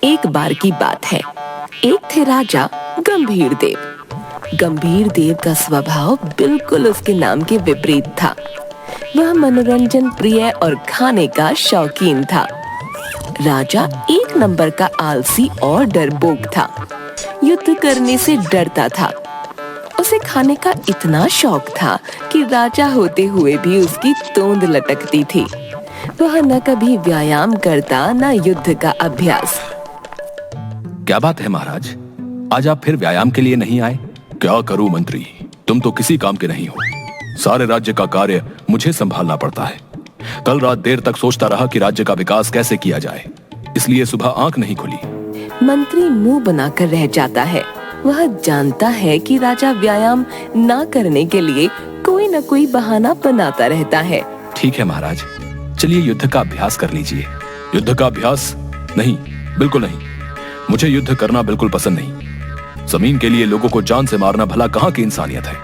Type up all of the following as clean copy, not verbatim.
एक बार की बात है, एक थे राजा गंभीर देव। गंभीर देव का स्वभाव बिल्कुल उसके नाम के विपरीत था। वह मनोरंजन प्रिय और खाने का शौकीन था। राजा एक नंबर का आलसी और डरपोक था। युद्ध करने से डरता था। उसे खाने का इतना शौक था कि राजा होते हुए भी उसकी तोंद लटकती थी। वह न कभी व्यायाम करता न युद्ध का अभ्यास। क्या बात है महाराज, आज आप फिर व्यायाम के लिए नहीं आए? क्या करूं मंत्री, तुम तो किसी काम के नहीं हो। सारे राज्य का कार्य मुझे संभालना पड़ता है। कल रात देर तक सोचता रहा कि राज्य का विकास कैसे किया जाए, इसलिए सुबह आंख नहीं खुली। मंत्री मुंह बनाकर रह जाता है। वह जानता है कि राजा व्यायाम ना करने के लिए कोई न कोई बहाना बनाता रहता है। ठीक है महाराज, चलिए युद्ध का अभ्यास कर लीजिए। युद्ध का अभ्यास? नहीं, बिल्कुल नहीं। मुझे युद्ध करना बिल्कुल पसंद नहीं। जमीन के लिए लोगों को जान से मारना भला कहाँ की इंसानियत है।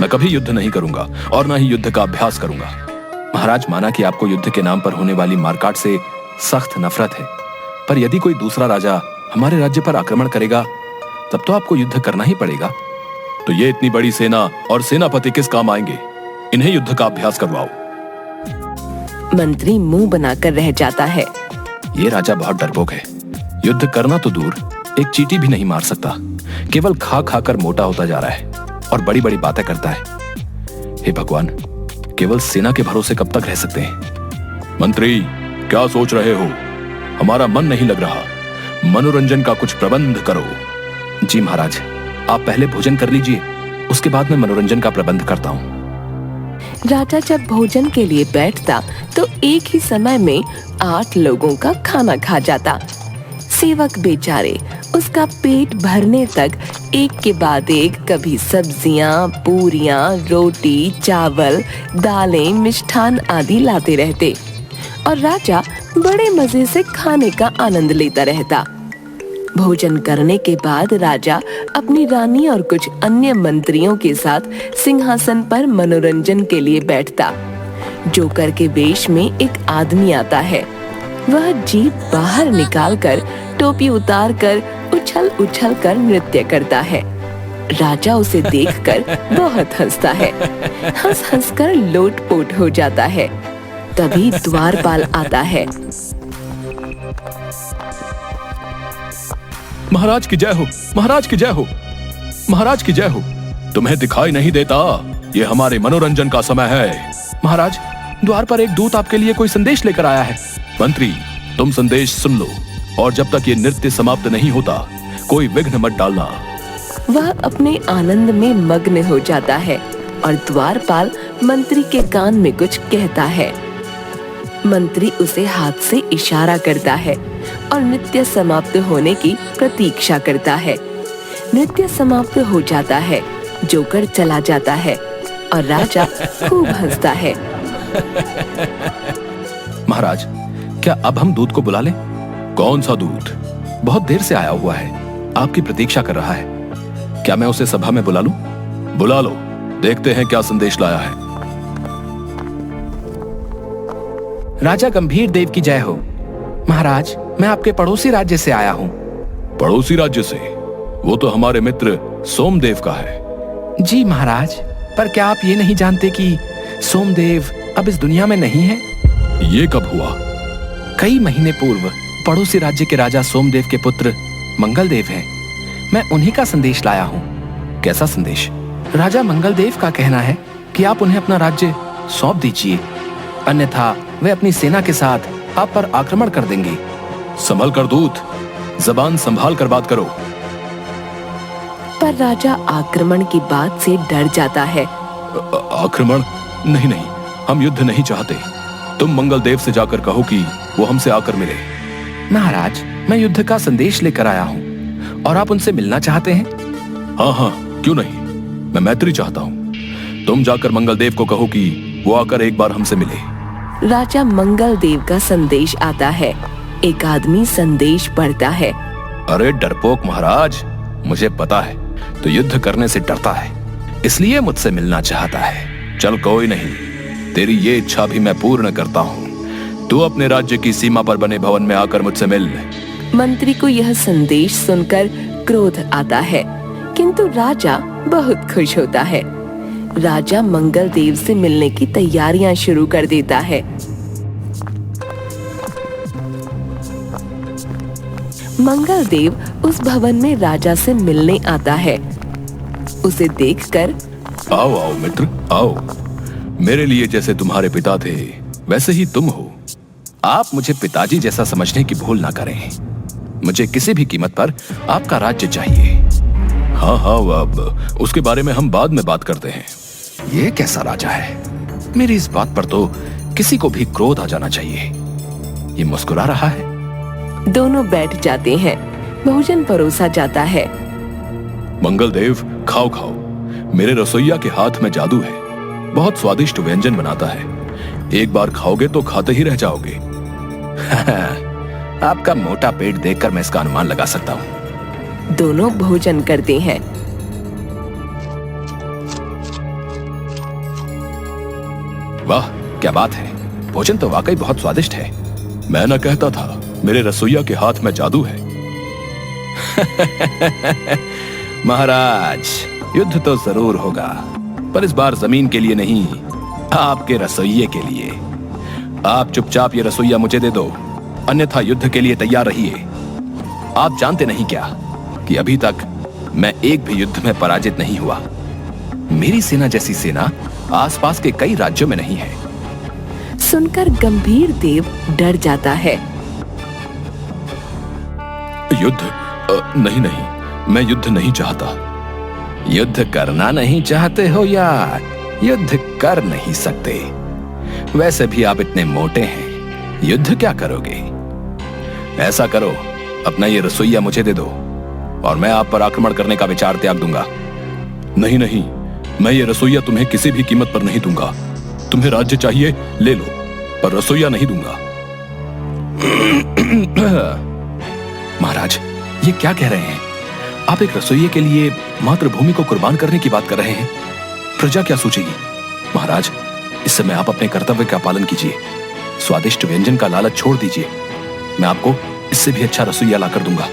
मैं कभी युद्ध नहीं करूंगा और न ही युद्ध का अभ्यास करूंगा। महाराज, माना कि आपको युद्ध के नाम पर होने वाली मारकाट से सख्त नफरत है, पर यदि कोई दूसरा राजा हमारे राज्य पर आक्रमण करेगा तब तो आपको युद्ध करना ही पड़ेगा। तो ये इतनी बड़ी सेना और सेनापति किस काम आएंगे? इन्हें युद्ध का अभ्यास करवाओ। मंत्री मुंह बनाकर रह जाता है। ये राजा बहुत डरपोक है। युद्ध करना तो दूर, एक चींटी भी नहीं मार सकता। केवल खा खा कर मोटा होता जा रहा है और बड़ी बड़ी बातें करता है। हे भगवान, केवल सेना के भरोसे कब तक रह सकते हैं? मंत्री, क्या सोच रहे हो? हमारा मन नहीं लग रहा। मनोरंजन का कुछ प्रबंध करो। जी महाराज, आप पहले भोजन कर लीजिए, उसके बाद मैं मनोरंजन का प्रबंध करता हूँ। राजा जब भोजन के लिए बैठता तो एक ही समय में 8 लोगों का खाना खा जाता। सेवक बेचारे उसका पेट भरने तक एक के बाद एक कभी सब्जियां, पूरियां, रोटी, चावल, दालें, मिष्ठान आदि लाते रहते और राजा बड़े मजे से खाने का आनंद लेता रहता। भोजन करने के बाद राजा अपनी रानी और कुछ अन्य मंत्रियों के साथ सिंहासन पर मनोरंजन के लिए बैठता। जोकर के वेश में एक आदमी आता है। वह जीभ बाहर निकालकर टोपी उतारकर उछल उछल कर नृत्य करता है। राजा उसे देखकर बहुत हंसता है। हंस हंस कर लोटपोट हो जाता है। तभी द्वारपाल आता है। महाराज की जय हो, महाराज की जय हो, महाराज की जय हो। तुम्हें दिखाई नहीं देता? ये हमारे मनोरंजन का समय है। महाराज, द्वार पर एक दूत आपके लिए कोई संदेश लेकर आया है। मंत्री, तुम संदेश सुन लो और जब तक ये नृत्य समाप्त नहीं होता कोई विघ्न मत डालना। वह अपने आनंद में मग्न हो जाता है और द्वारपाल मंत्री के कान में कुछ कहता है। मंत्री उसे हाथ से इशारा करता है और नृत्य समाप्त होने की प्रतीक्षा करता है। नृत्य समाप्त हो जाता है, जोकर चला जाता है और राजा खूब हंसता है। महाराज, क्या अब हम दूत को बुला लें? कौन सा दूत? बहुत देर से आया हुआ है, आपकी प्रतीक्षा कर रहा है। क्या मैं उसे सभा में बुला लूं? बुला लो, देखते हैं क्या संदेश लाया है। राजा गंभीर देव की जय हो। महाराज, मैं आपके पड़ोसी राज्य से आया हूँ। पड़ोसी राज्य से? वो तो हमारे मित्र सोमदेव का है। जी महाराज, पर क्या आप ये नहीं जानते कि सोमदेव अब इस दुनिया में नहीं है? ये कब हुआ? कई महीने पूर्व पड़ोसी राज्य के राजा सोमदेव के पुत्र मंगलदेव हैं। मैं उन्हीं का संदेश लाया हूँ। कैसा संदेश? राजा मंगलदेव का कहना है कि आप उन्हें अपना राज्य सौंप दीजिए, अन्यथा वे अपनी सेना के साथ आप पर आक्रमण कर देंगे। संभल कर दूत, जबान संभाल कर बात करो। पर राजा आक्रमण की बात से डर जाता है। आक्रमण? नहीं नहीं, हम युद्ध नहीं चाहते। तुम मंगलदेव से जाकर कहो कि वो हमसे आकर मिले। महाराज, मैं युद्ध का संदेश लेकर आया हूँ और आप उनसे मिलना चाहते हैं? हाँ हाँ, क्यों नहीं, मैं मैत्री चाहता हूँ। तुम जाकर मंगलदेव को कहो कि वो आकर एक बार हमसे मिले। राजा मंगलदेव का संदेश आता है। एक आदमी संदेश पढ़ता है। अरे डरपोक महाराज, मुझे पता है तो युद्ध करने से डरता है, इसलिए मुझसे मिलना चाहता है। चल कोई नहीं, तेरी ये इच्छा भी मैं पूर्ण करता हूँ। तू अपने राज्य की सीमा पर बने भवन में आकर मुझसे मिल। मंत्री को यह संदेश सुनकर क्रोध आता है, किंतु राजा बहुत खुश होता है। राजा मंगल देव से मिलने की तैयारियां शुरू कर देता है। मंगल देव उस भवन में राजा से मिलने आता है। उसे देखकर आओ आओ मित्र, आओ। मेरे लिए जैसे तुम्हारे पिता थे वैसे ही तुम हो। आप मुझे पिताजी जैसा समझने की भूल ना करें। मुझे किसी भी कीमत पर आपका राज्य चाहिए। हाँ हाँ, अब उसके बारे में हम बाद में बात करते हैं। ये कैसा राजा है? मेरी इस बात पर तो किसी को भी क्रोध आ जाना चाहिए। ये मुस्कुरा रहा है। दोनों बैठ जाते हैं। भोजन परोसा जाता है। मंगल देव, खाओ खाओ। मेरे रसोइया के हाथ में जादू है। बहुत स्वादिष्ट व्यंजन बनाता है। एक बार खाओगे तो खाते ही रह जाओगे। आपका मोटा पेट देखकर मैं इसका अनुमान लगा सकता हूँ। दोनों भोजन करते हैं। वाह, क्या बात है। भोजन तो वाकई बहुत स्वादिष्ट है। मैं न कहता था मेरे रसोइया के हाथ में जादू है। महाराज, युद्ध तो जरूर होगा, पर इस बार जमीन के लिए नहीं, आपके रसोइये के लिए। आप चुपचाप ये रसोइया मुझे दे दो, अन्यथा युद्ध के लिए तैयार रहिए। आप जानते नहीं क्या कि अभी तक मैं एक भी युद्ध में पराजित नहीं हुआ। मेरी सेना जैसी सेना आसपास के कई राज्यों में नहीं है। सुनकर गंभीर देव डर जाता है। युद्ध? नहीं नहीं, मैं युद्ध नहीं चाहता। युद्ध करना नहीं चाहते हो या युद्ध कर नहीं सकते? वैसे भी आप इतने मोटे हैं, युद्ध क्या करोगे? ऐसा करो, अपना ये रसोइया मुझे दे दो और मैं आप पर आक्रमण करने का विचार त्याग दूंगा। नहीं नहीं, मैं ये रसोइया तुम्हें किसी भी कीमत पर नहीं दूंगा। तुम्हें राज्य चाहिए ले लो, पर रसोइया नहीं दूंगा। महाराज, ये क्या कह रहे हैं? आप एक रसोइये के लिए मातृभूमि को कुर्बान करने की बात कर रहे हैं। प्रजा क्या सोचेगी? महाराज, इस समय आप अपने कर्तव्य का पालन कीजिए। स्वादिष्ट व्यंजन का लालच छोड़ दीजिए। मैं आपको इससे भी अच्छा रसोइया लाकर दूंगा।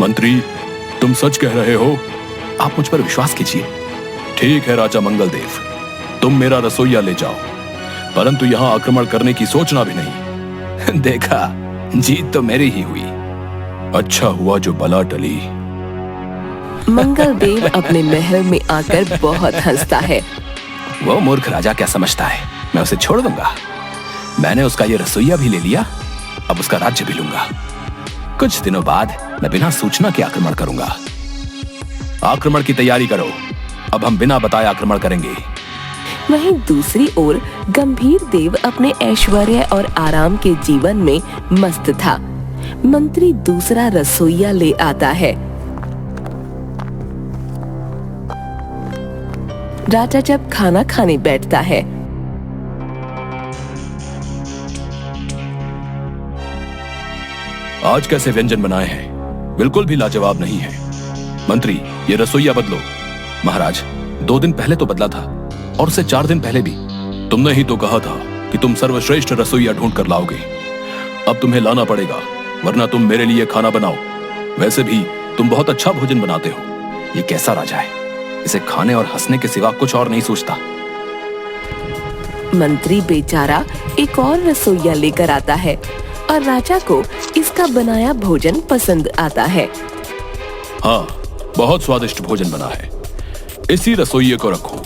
मंत्री, तुम सच कह रहे हो? आप मुझ पर विश्वास कीजिए। ठीक है राजा मंगल देव, तुम मेरा रसोइया ले जाओ, परंतु यहाँ आक्रमण करने की सोचना भी नहीं। देखा, जीत तो मेरी ही हुई। अच्छा हुआ जो बला टली। मंगल देव अपने महल में आकर बहुत हंसता है। वो मूर्ख राजा क्या समझता है, मैं उसे छोड़ दूंगा? मैंने उसका ये रसोइया भी ले लिया, अब उसका राज्य भी लूंगा। कुछ दिनों बाद मैं बिना सूचना के आक्रमण करूंगा। आक्रमण की तैयारी करो, अब हम बिना बताए आक्रमण करेंगे। वहीं दूसरी ओर गंभीर देव अपने ऐश्वर्य और आराम के जीवन में मस्त था। मंत्री दूसरा रसोइया ले आता है। राजा जब खाना खाने बैठता है, आज कैसे व्यंजन बनाए हैं? बिल्कुल भी लाजवाब नहीं है। मंत्री, ये रसोइया बदलो। महाराज, 2 दिन पहले तो बदला था और उससे 4 दिन पहले भी। तुमने ही तो कहा था कि तुम सर्वश्रेष्ठ रसोइया ढूंढ कर लाओगे। अब तुम्हें लाना पड़ेगा, वरना तुम मेरे लिए खाना बनाओ। वैसे भी तुम बहुत अच्छा भोजन बनाते हो। ये कैसा राजा है? इसे खाने और हंसने के सिवा कुछ और नहीं सोचता। मंत्री बेचारा एक और रसोइया लेकर आता है और राजा को इसका बनाया भोजन पसंद आता है। हाँ, बहुत स्वादिष्ट भोजन बना है। इसी रसोइये को रखो,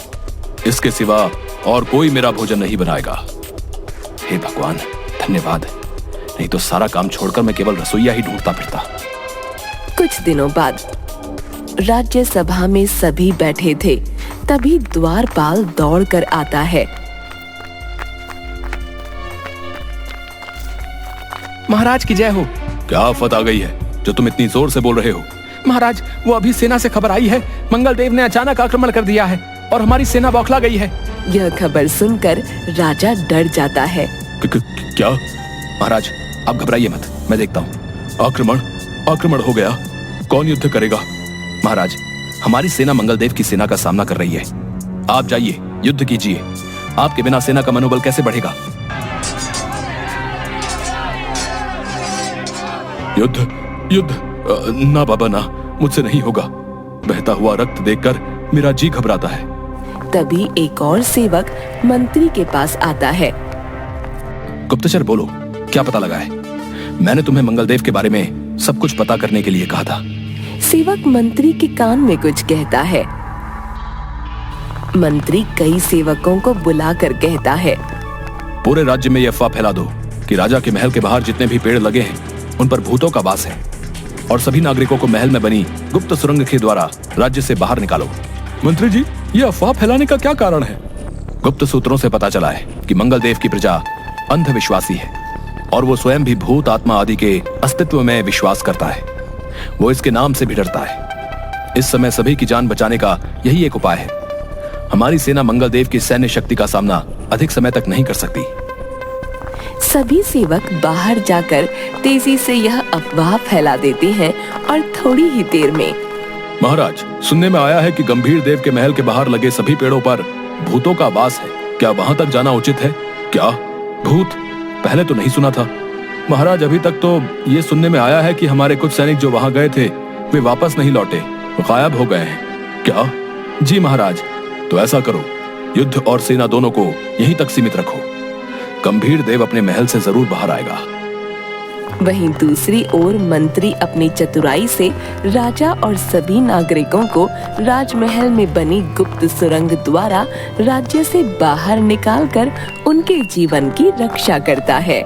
इसके सिवा और कोई मेरा भोजन नहीं बनाएगा। हे भगवान, धन्यवाद, नहीं तो सारा काम छोड़कर मैं केवल रसोइया ही ढूंढता फिरता। कुछ दिनों बाद राज्य सभा में सभी बैठे थे, तभी द्वारपाल दौड़कर आता है। महाराज की जय हो। क्या आफत आ गई है जो तुम इतनी जोर से बोल रहे हो? महाराज, वो अभी सेना से खबर आई है, मंगल देव ने अचानक आक्रमण कर दिया है और हमारी सेना बौखला गई है। यह खबर सुनकर राजा डर जाता है। क्या? महाराज, आप घबराइए मत, मैं देखता हूँ। आक्रमण हो गया? कौन युद्ध करेगा? महाराज, हमारी सेना मंगल देव की सेना का सामना कर रही है। आप जाइए, युद्ध कीजिए। आपके बिना सेना का मनोबल कैसे बढ़ेगा? युद्ध युद्ध ना बाबा ना, मुझसे नहीं होगा। बहता हुआ रक्त देखकर मेरा जी घबराता है। तभी एक और सेवक मंत्री के पास आता है। गुप्तचर बोलो, क्या पता लगा है? मैंने तुम्हें मंगलदेव के बारे में सब कुछ पता करने के लिए कहा था। सेवक मंत्री के कान में कुछ कहता है। मंत्री कई सेवकों को बुलाकर कहता है, पूरे राज्य में यह अफवाह फैला दो कि राजा के महल के बाहर जितने भी पेड़ लगे हैं उन पर भूतों का वास है, और सभी नागरिकों को महल में बनी गुप्त सुरंग के द्वारा राज्य से बाहर निकालो। मंत्री जी, यह अफवाह फैलाने का क्या कारण है? गुप्त सूत्रों से पता चला है कि मंगलदेव की प्रजा अंधविश्वासी है और वो स्वयं भी भूत आत्मा आदि के अस्तित्व में विश्वास करता है। वो इसके नाम से भी डरता है। इस समय सभी की जान बचाने का यही एक उपाय है। हमारी सेना मंगलदेव की सैन्य शक्ति का सामना अधिक समय तक नहीं कर सकती। सभी सेवक बाहर जाकर तेजी से यह अफवाह फैला देते हैं और थोड़ी ही देर में महाराज, सुनने में आया है कि गंभीर देव के महल के बाहर लगे सभी पेड़ों पर भूतों का वास है। क्या वहां तक जाना उचित है? क्या भूत? पहले तो नहीं सुना था। महाराज, अभी तक तो ये सुनने में आया है कि हमारे कुछ सैनिक जो वहां गए थे वे वापस नहीं लौटे, गायब हो गए हैं। क्या? जी महाराज। तो ऐसा करो, युद्ध और सेना दोनों को यहीं तक सीमित रखो। गंभीर देव अपने महल से जरूर बाहर आएगा। वहीं दूसरी ओर मंत्री अपनी चतुराई से राजा और सभी नागरिकों को राजमहल में बनी गुप्त सुरंग द्वारा राज्य से बाहर निकालकर उनके जीवन की रक्षा करता है।